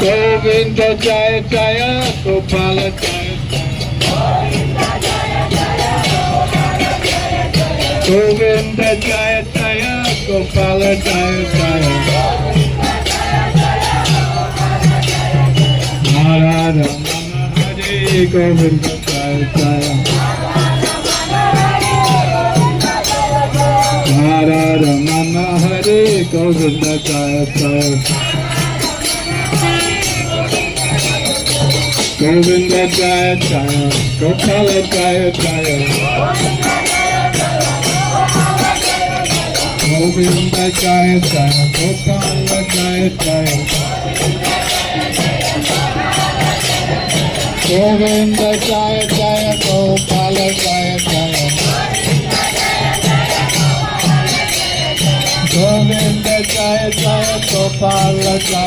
गोविंद जय जय गोपाल जय गोविंद जय जय गोपाल जय जय हरे रमन हरे गोविंद जय जय हरे रमन हरे गोविंद जय जय गोविंद जय जय गोपाल जय जय गोविंद जय जय गोपाल जय जय गोविंद जय जय गोपाल जय जय गोविंद जय जय गोपाल जय